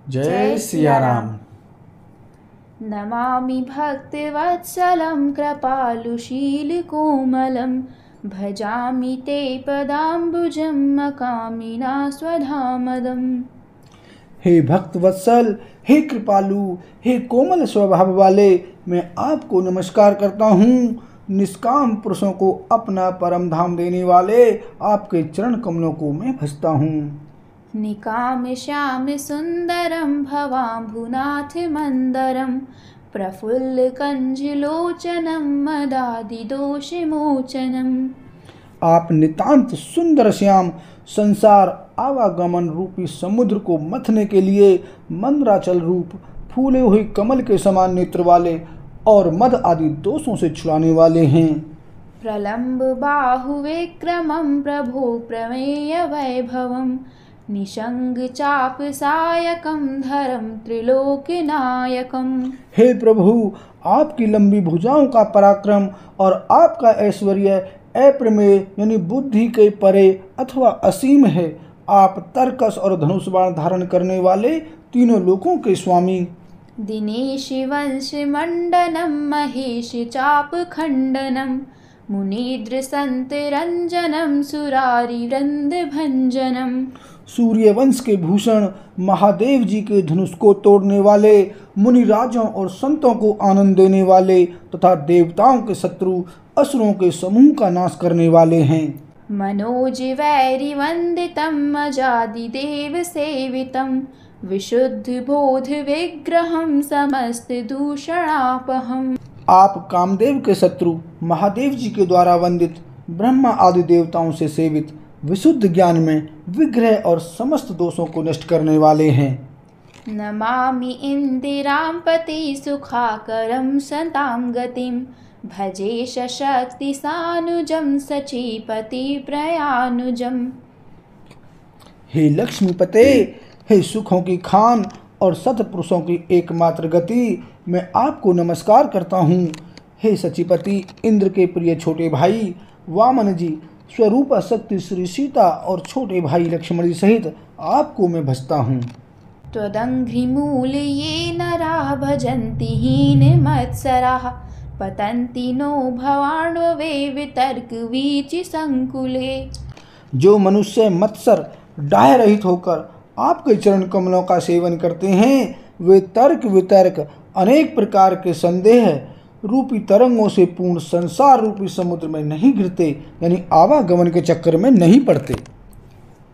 जय सिया राम। नमामि भक्तिवत्सलं कृपालुशीलकोमलं भजामि ते पदाम्बुजं मकामिना स्वधामदम्। हे भक्त वत्सल, हे कृपालु, हे कोमल स्वभाव वाले, मैं आपको नमस्कार करता हूँ। निष्काम पुरुषों को अपना परम धाम देने वाले आपके चरण कमलों को मैं भजता हूँ। निकाम श्याम सुंदरं भवाम्भुनाथ मंदरं प्रफुल्लकञ्जलोचनं मदादिदोषमोचनम्। आप नितांत सुंदर श्याम, संसार आवागमन रूपी समुद्र को मथने के लिए मंदराचल रूप फूले हुए कमल के समान नेत्र वाले और मद आदि दोषों से छुड़ाने वाले हैं। प्रलम्ब बाहुविक्रमं प्रभो प्रमेय वैभवं निशंग चाप सायकं धरं त्रिलोकनायकम्। हे प्रभु, आपकी लंबी भुजाओं का पराक्रम और आपका ऐश्वर्य अप्रमेय यानी बुद्धि के परे अथवा असीम है। आप तरकस और धनुष बाण धारण करने वाले तीनों लोकों के स्वामी। दिनेश वंश मंडनम महेश चाप खंडनम मुनीद्र संत रंजनम सुरारी वृंद भंजनम। सूर्यवंश के भूषण महादेव जी के धनुष को तोड़ने वाले, मुनि राजों और संतों को आनंद देने वाले तथा देवताओं के शत्रु असुरों के समूह का नाश करने वाले हैं। मनोज वैरि वंदितम अजादि देव सेवितम विशुद्ध बोध विग्रहम समस्त दूषणापहम। आप कामदेव के शत्रु महादेव जी के द्वारा वंदित, ब्रह्मा आदि देवताओं से सेवित, विशुद्ध ज्ञान में विग्रह और समस्त दोषों को नष्ट करने वाले हैं। नमामि इंदिरां पति सुखाकरं सतां गतिं भजे सशक्ति सानुजं सचीपति प्रयानुजम्। हे लक्ष्मीपते, हे सुखों की खान और सतपुरुषों की एकमात्र गति, मैं आपको नमस्कार करता हूँ। हे सचीपति, इंद्र के प्रिय छोटे भाई वामन जी, स्वरूप शक्ति श्री सीता और छोटे भाई लक्ष्मण जी सहित आपको मैं भजता हूँ। त्वदङ्घ्रिमूले ये नराः भजन्ति हीनमत्सराः पतन्ति नो भवाण्डवे वितर्कवीचिसङ्कुले। जो मनुष्य मत्सर डाह रहित होकर आपके चरण कमलों का सेवन करते हैं, वे तर्क वितर्क अनेक प्रकार के संदेह रूपी तरंगों से पूर्ण संसार रूपी समुद्र में नहीं गिरते, यानी आवागमन के चक्कर में नहीं पड़ते।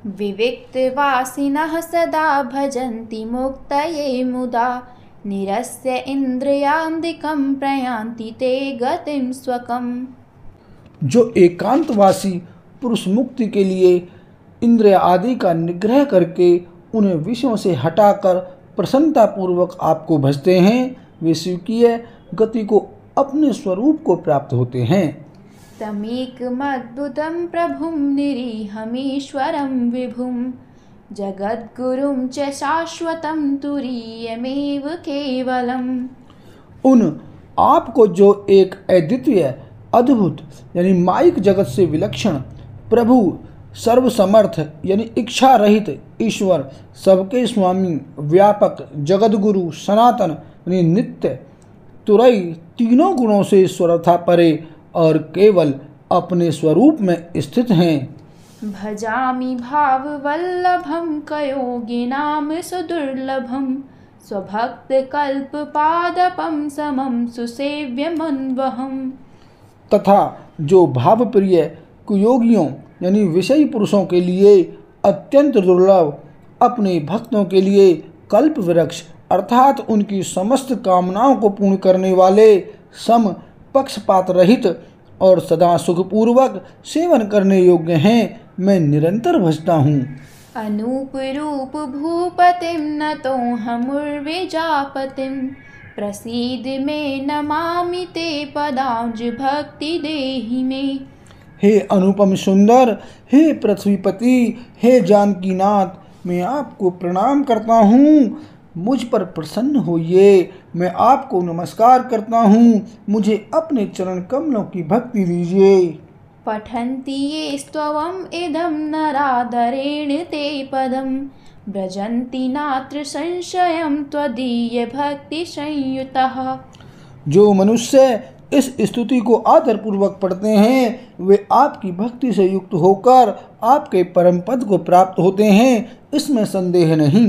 विविक्तवासिनः सदा भजन्ति मुक्तये मुदा निरस्य इन्द्रियान्दिकं प्रयान्ति ते गतिं स्वकम्। जो एकांतवासी पुरुष मुक्ति के लिए इंद्रिय आदि का निग्रह करके उन्हें विषयों से हटाकर प्रसन्नतापूर्वक आपको भजते हैं, वे स्वीकीय गति को अपने स्वरूप को प्राप्त होते हैं। तमेकमद्भुतं प्रभुं निरीहमीश्वरं विभुं जगद्गुरुं च शाश्वतं तुरीयमेव केवलम्। उन आपको जो एक अद्वितीय अद्भुत यानी माइक जगत से विलक्षण प्रभु, सर्वसमर्थ यानी इच्छा रहित ईश्वर, सबके स्वामी, व्यापक, जगद्गुरु, सनातन यानी नित्य, तुरई, तीनों गुणों से ईश्वरता परे और केवल अपने स्वरूप में स्थित हैं। भजामि भाववल्लभं कयोगिनां सुदुर्लभं स्वभक्तकल्पपादपं समं सुसेव्यमन्वहम्। तथा जो भावप्रिय कुयोगियों यानी विषयी पुरुषों के लिए अत्यंत दुर्लभ, अपने भक्तों के लिए कल्प वृक्ष अर्थात उनकी समस्त कामनाओं को पूर्ण करने वाले, सम पक्षपात रहित और सदा सुखपूर्वक सेवन करने योग्य हैं, मैं निरंतर भजता हूँ। अनूप रूप भूपतिं नतोऽहमुर्विजापतिं प्रसीद मे नमामि ते पदांज भक्ति देहि मे। हे अनुपम सुंदर, हे पृथ्वीपति, हे जानकीनाथ, मैं आपको प्रणाम करता हूँ। मुझ पर प्रसन्न होइए, मैं आपको नमस्कार करता हूँ। मुझे अपने चरण कमलों की भक्ति दीजिए। पठन्ति ये स्त्वम् इदं नरादरेण ते पदं व्रजन्ति नात्र संशयं त्वदीय भक्ति संयुतः। जो मनुष्य इस स्तुति को आदरपूर्वक पढ़ते हैं वे आपकी भक्ति से युक्त होकर आपके परम पद को प्राप्त होते हैं, इसमें संदेह नहीं।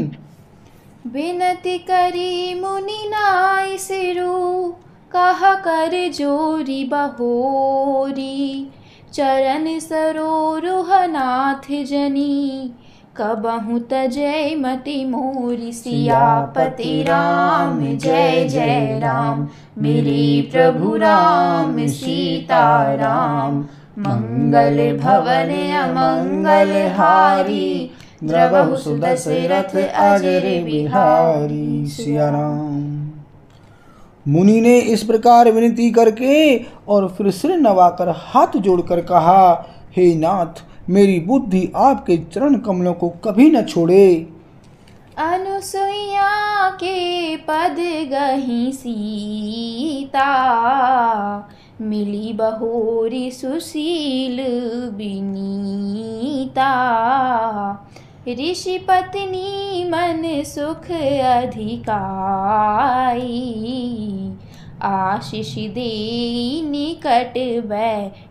विनति करी मुनि नाई सिरु, कहा कर जोरी बहोरी। चरण सरोरुह नाथ जनी, कबहु तजय मति मोरी। सियापति राम जय जय राम, मेरे प्रभु राम सीता राम। मंगल भवन अमंगल हारी, द्रवहु सुदशरथ अजर बिहारी। सिया राम। मुनि ने इस प्रकार विनती करके और फिर सिर नवाकर हाथ जोड़कर कहा, हे नाथ, मेरी बुद्धि आपके चरण कमलों को कभी न छोड़े। अनुसुईया के पद गही सीता, मिली बहोरी सुशील विनीता। ऋषि पत्नी मन सुख अधिकाई, आशीष दे निकट बैठाई।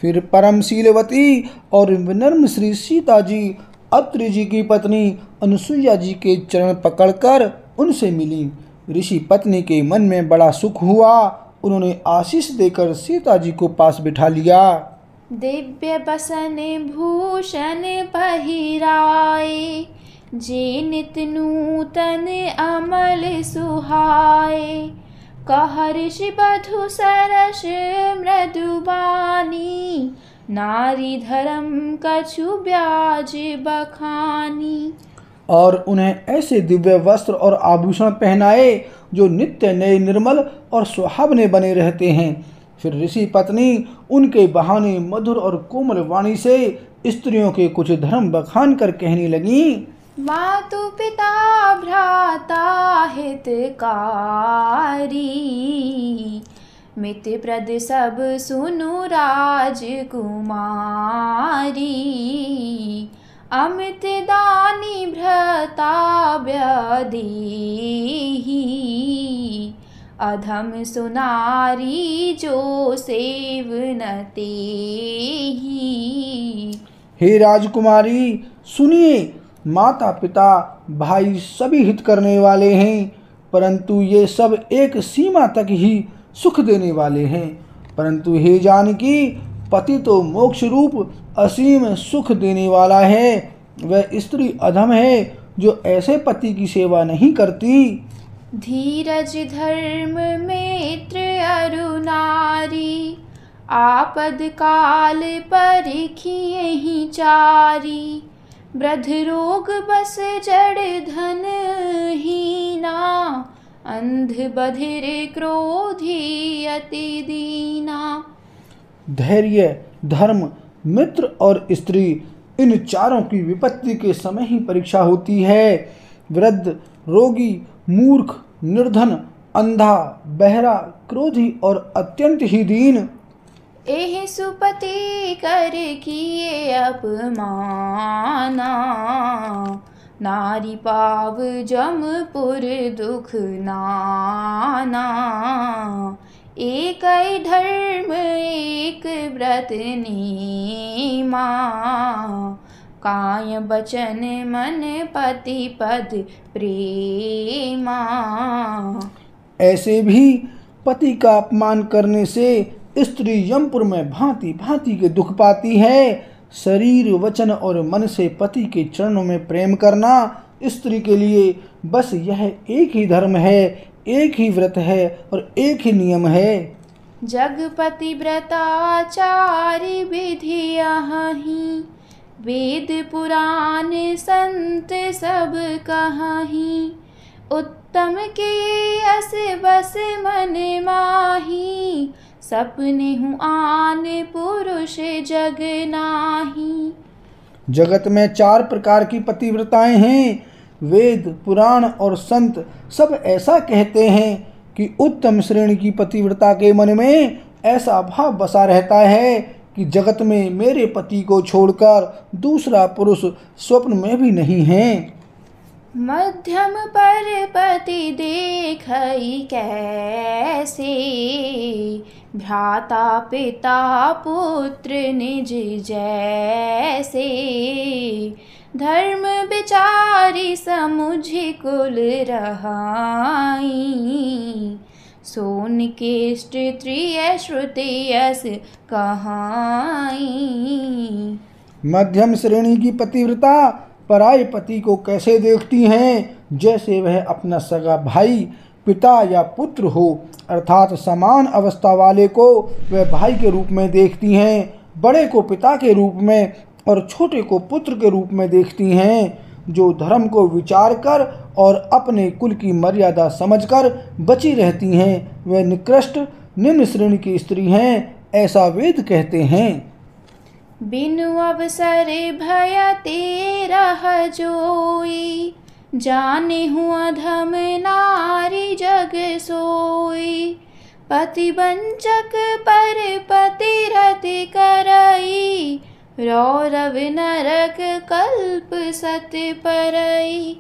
फिर परम शीलवती और विनम्र श्री सीता जी अत्रि जी की पत्नी अनुसुईया जी के चरण पकड़कर उनसे मिली। ऋषि पत्नी के मन में बड़ा सुख हुआ। उन्होंने आशीष देकर सीता जी को पास बिठा लिया। दिव्य बसन भूषण पहिराए, जे नित नूतन अमल सुहाए। कहर्षि बधु सरस मृदुबानी, नारी धर्म कछु ब्याज बखानी। और उन्हें ऐसे दिव्य वस्त्र और आभूषण पहनाए जो नित्य नए निर्मल और सुहावने बने रहते हैं। फिर ऋषि पत्नी उनके बहाने मधुर और कोमल वाणी से स्त्रियों के कुछ धर्म बखान कर कहने लगी। मातु पिता भ्राता हितकारी, मित्र प्रद सब सुनु राजकुमारी। अमित दानी भ्रता व्यादेही, अधम सुनारी जो सेवनते ही। हे राजकुमारी सुनिए, माता पिता भाई सभी हित करने वाले हैं, परंतु ये सब एक सीमा तक ही सुख देने वाले हैं। परंतु हे जानकी, पति तो मोक्ष रूप असीम सुख देने वाला है। वह स्त्री अधम है जो ऐसे पति की सेवा नहीं करती। धीरज धर्म मित्र अरु नारी, आपद काल परिखिए ही चारी। वृद्ध रोग बस जड़ धन हीना, अंध बधिर क्रोधी अति दीना। धैर्य धर्म मित्र और स्त्री, इन चारों की विपत्ति के समय ही परीक्षा होती है। वृद्ध रोगी मूर्ख निर्धन अंधा बहरा क्रोधी और अत्यंत ही दीन, एहि सुपति कर किए अपमाना। नारी पाव जमपुर दुख नाना, एक धर्म एक व्रत नेमा। काय बचन मन पति पद प्रेमा। ऐसे भी पति का अपमान करने से स्त्री यमपुर में भांति भांति के दुख पाती है। शरीर वचन और मन से पति के चरणों में प्रेम करना स्त्री के लिए बस यह एक ही धर्म है, एक ही व्रत है और एक ही नियम है। जगपति व्रताचारी विधि यही, वेद पुराण संत सब कहीं। उत्तम के अस बस मन माही, सपने हूँ आन पुरुष जग नाही। जगत में 4 प्रकार की पतिव्रताएं हैं। वेद पुराण और संत सब ऐसा कहते हैं कि उत्तम श्रेणी की पतिव्रता के मन में ऐसा भाव बसा रहता है कि जगत में मेरे पति को छोड़कर दूसरा पुरुष स्वप्न में भी नहीं है। मध्यम पर पति देखई कैसे, भ्राता पिता पुत्र निज जैसे। धर्म विचारी समुझ कुल रहाई, सोन के स्त्रिय श्रुति यस कहाई। मध्यम श्रेणी की पतिव्रता पराये पति को कैसे देखती हैं, जैसे वह अपना सगा भाई, पिता या पुत्र हो, अर्थात समान अवस्था वाले को वह भाई के रूप में देखती हैं, बड़े को पिता के रूप में और छोटे को पुत्र के रूप में देखती हैं। जो धर्म को विचार कर और अपने कुल की मर्यादा समझकर बची रहती हैं, वह निकृष्ट निम्न श्रेणी की स्त्री हैं, ऐसा वेद कहते हैं। बिनु अवसर भय तेरह जोई, जाने हूँ अधम नारी जग सोई। पति वंचक पर पति रति करई, रौरव नरक कल्प सत परई।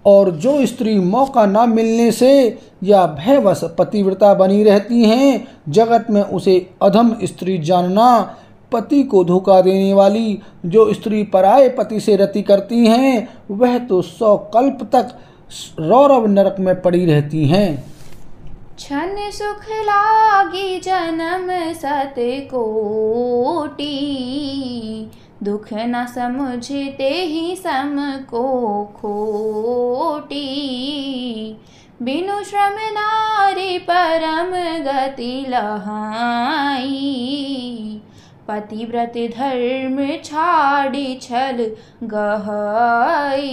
और जो स्त्री मौका न मिलने से या भयवश पतिव्रता बनी रहती हैं, जगत में उसे अधम स्त्री जानना। पति को धोखा देने वाली जो स्त्री पराये पति से रति करती हैं, वह तो 100 कल्प तक रौरव नरक में पड़ी रहती हैं। क्षण सुख लागी जन्म सत कोटि, दुख न समुझते ही सम को खोटी। बिनु श्रम नारी परम गति लहाई, पतिव्रत धर्म छाड़ी छल गहाई।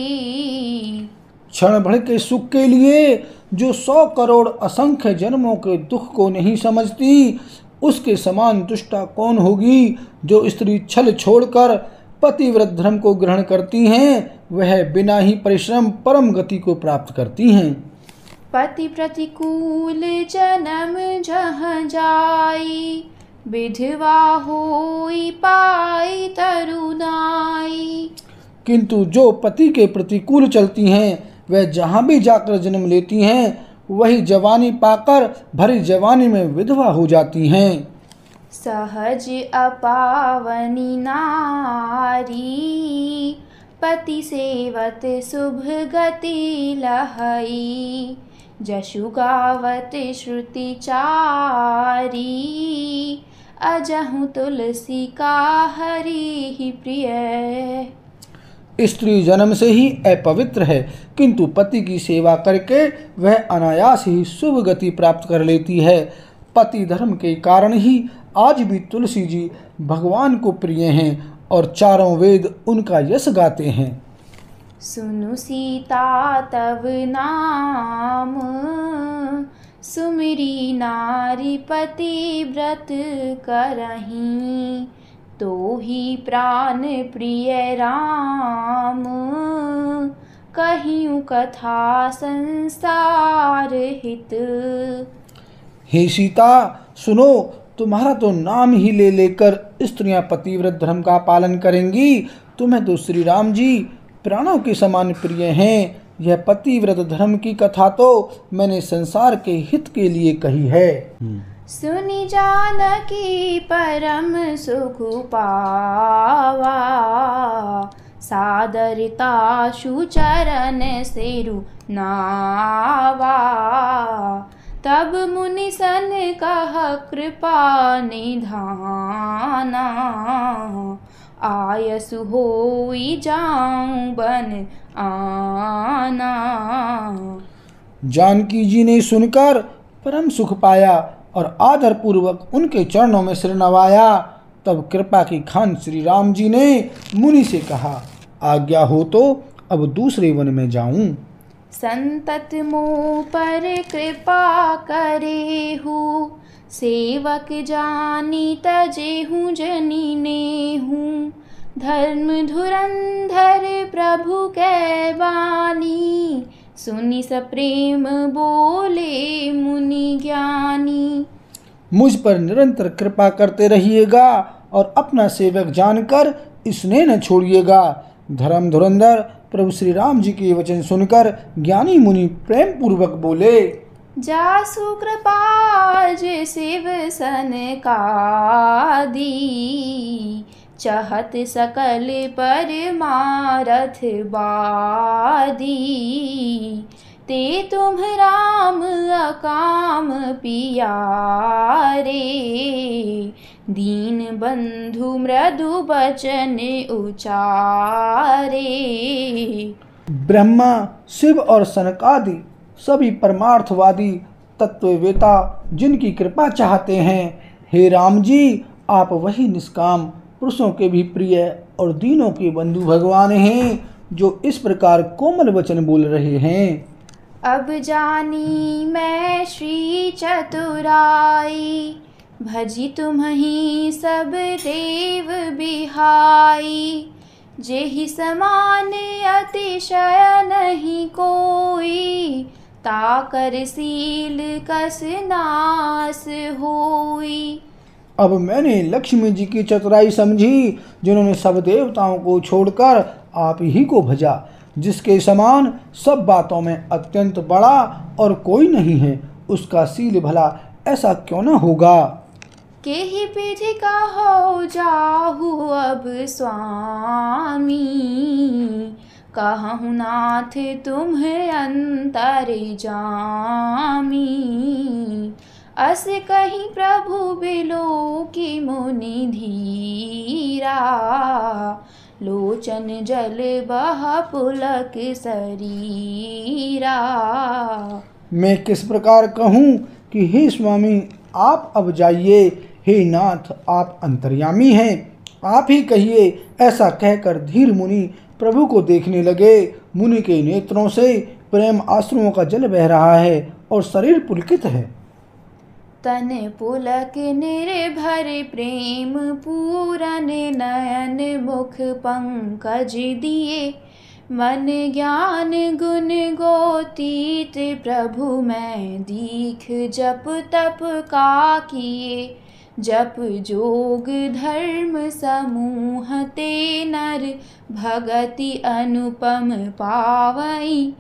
क्षण भर के सुख के लिए जो 100 करोड़ असंख्य जन्मों के दुख को नहीं समझती, उसके समान दुष्टा कौन होगी। जो स्त्री छल छोड़कर पतिव्रत धर्म को ग्रहण करती हैं, वह बिना ही परिश्रम परम गति को प्राप्त करती हैं। पति प्रतिकूल जन्म जहाँ जाई, विधवा होई पाई तरुणाई। किंतु जो पति के प्रतिकूल चलती हैं, वह जहाँ भी जाकर जन्म लेती हैं, वही जवानी पाकर भरी जवानी में विधवा हो जाती हैं। सहज अपावनी नारी, पति सेवत शुभ गति लहई। जशु गावत श्रुति चारी, अजहु तुलसी का हरि ही प्रिय। स्त्री जन्म से ही अपवित्र है, किंतु पति की सेवा करके वह अनायास ही शुभ गति प्राप्त कर लेती है। पति धर्म के कारण ही आज भी तुलसी जी भगवान को प्रिय हैं और चारों वेद उनका यश गाते हैं। सुनु सीता तव नाम, सुमिरी नारी पति व्रत करहीं। तो ही प्राण प्रिय राम, कहियूं कथा संसार हित। हे सीता सुनो, तुम्हारा तो नाम ही ले लेकर स्त्रियां पतिव्रत धर्म का पालन करेंगी। तुम्हें तो श्री राम जी प्राणों के समान प्रिय हैं। यह पतिव्रत धर्म की कथा तो मैंने संसार के हित के लिए कही है। सुनि जानकी परम सुख पावा, सादरता चरण सिरु नावा। तब मुनि सन कह कृपा निधाना, आयसु होई जाऊं बन आना। जानकी जी ने सुनकर परम सुख पाया और आदर पूर्वक उनके चरणों में सिर नवाया। तब कृपा की खान श्री राम जी ने मुनि से कहा, आज्ञा हो तो अब दूसरे वन में जाऊं। संतत मोह पर कृपा करे हूँ, सेवक जानी तजे हूँ जनी ने हूँ। धर्म धुरंधर प्रभु कै बानी, सुनि सप्रेम बोले मुनि ज्ञानी। मुझ पर निरंतर कृपा करते रहिएगा और अपना सेवक जानकर इसने न छोड़िएगा। धर्म धुरंधर प्रभु श्री राम जी के वचन सुनकर ज्ञानी मुनि प्रेम पूर्वक बोले, जासु कृपाज शिव सन कादी, चहत सकल परमारथ बादी। ते तुम राम अकाम पियारे, दीन बंधु मृदु बचन उचारे। ब्रह्मा शिव और सनकादि सभी परमार्थवादी तत्ववेता जिनकी कृपा चाहते हैं, हे राम जी, आप वही निष्काम पुरुषों के भी प्रिय और दीनों के बंधु भगवान हैं, जो इस प्रकार कोमल वचन बोल रहे हैं। अब जानी मैं श्री चतुराई, भजी तुम्हि सब देव बिहाई। जेहि समान अतिशय नहीं कोई, ताकर सील कस नास होई। अब मैंने लक्ष्मी जी की चतुराई समझी, जिन्होंने सब देवताओं को छोड़कर आप ही को भजा, जिसके समान सब बातों में अत्यंत बड़ा और कोई नहीं है। उसका सील भला ऐसा क्यों न होगा। के ही विधि कहो जाहु अब स्वामी, कहूँ नाथ तुम्हें अंतर जामी। अस कहीं प्रभु बिलो की मुनि धीरा, लोचन जल बह पुलक शरीरा। मैं किस प्रकार कहूँ कि हे स्वामी आप अब जाइए, हे नाथ आप अंतर्यामी हैं, आप ही कहिए। ऐसा कहकर धीर मुनि प्रभु को देखने लगे। मुनि के नेत्रों से प्रेम आंसुओं का जल बह रहा है और शरीर पुलकित है। तन पुलक निर्भर प्रेम पूरन, नयन मुख पंकज दिए। मन ज्ञान गुण गोतीत प्रभु मैं दीख, जप तप का किए। जप जोग धर्म समूह ते नर, भगति अनुपम पावई।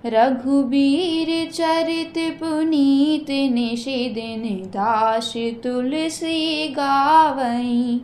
रघुबीर चरित पुनीत, निषिदिन दास तुलसी गावई।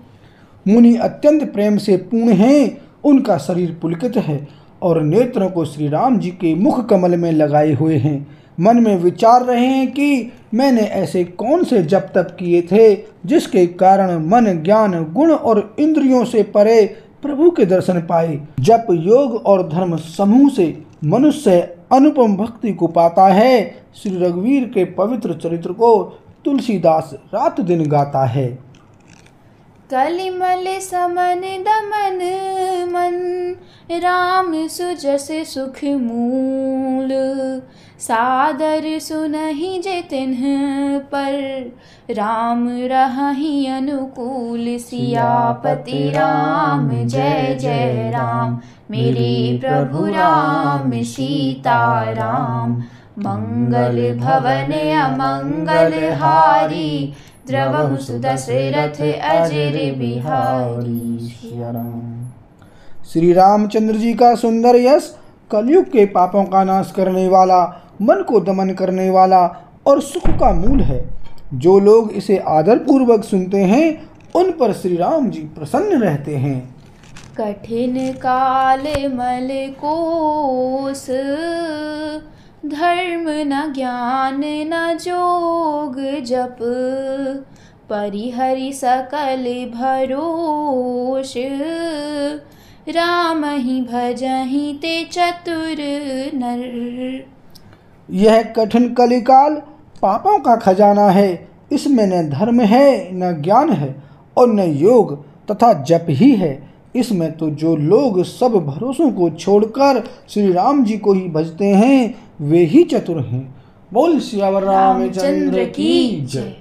मुनि अत्यंत प्रेम से पूर्ण हैं, उनका शरीर पुलकित है और नेत्रों को श्री राम जी के मुख कमल में लगाए हुए हैं। मन में विचार रहे हैं कि मैंने ऐसे कौन से जप तप किए थे, जिसके कारण मन ज्ञान गुण और इंद्रियों से परे प्रभु के दर्शन पाए। जप योग और धर्म समूह से मनुष्य अनुपम भक्ति को पाता है। श्री रघुवीर के पवित्र चरित्र को तुलसीदास रात दिन गाता है। कलिमल समन दमन मन, राम सुजस सुख मूल। सादर सुनहि जितिन्ह पर, राम रहहि अनुकूल। सियापति राम जय जय राम, मेरे प्रभु राम सीता राम। मंगल भवन अमंगल हारी, द्रवहु सुदशरथ अजर बिहारी। श्री रामचंद्र जी का सुंदर यश कलयुग के पापों का नाश करने वाला, मन को दमन करने वाला और सुख का मूल है। जो लोग इसे आदर पूर्वक सुनते हैं, उन पर श्री राम जी प्रसन्न रहते हैं। कठिन काल मल कोस, धर्म न ज्ञान न जोग जप। परिहरि सकल भरोष, राम ही भजहि ते चतुर नर। यह कठिन कलिकाल पापों का खजाना है। इसमें न धर्म है, न ज्ञान है और न योग तथा जप ही है। इसमें तो जो लोग सब भरोसों को छोड़कर श्री राम जी को ही भजते हैं, वे ही चतुर हैं। बोल सियावर रामचंद्र की जय।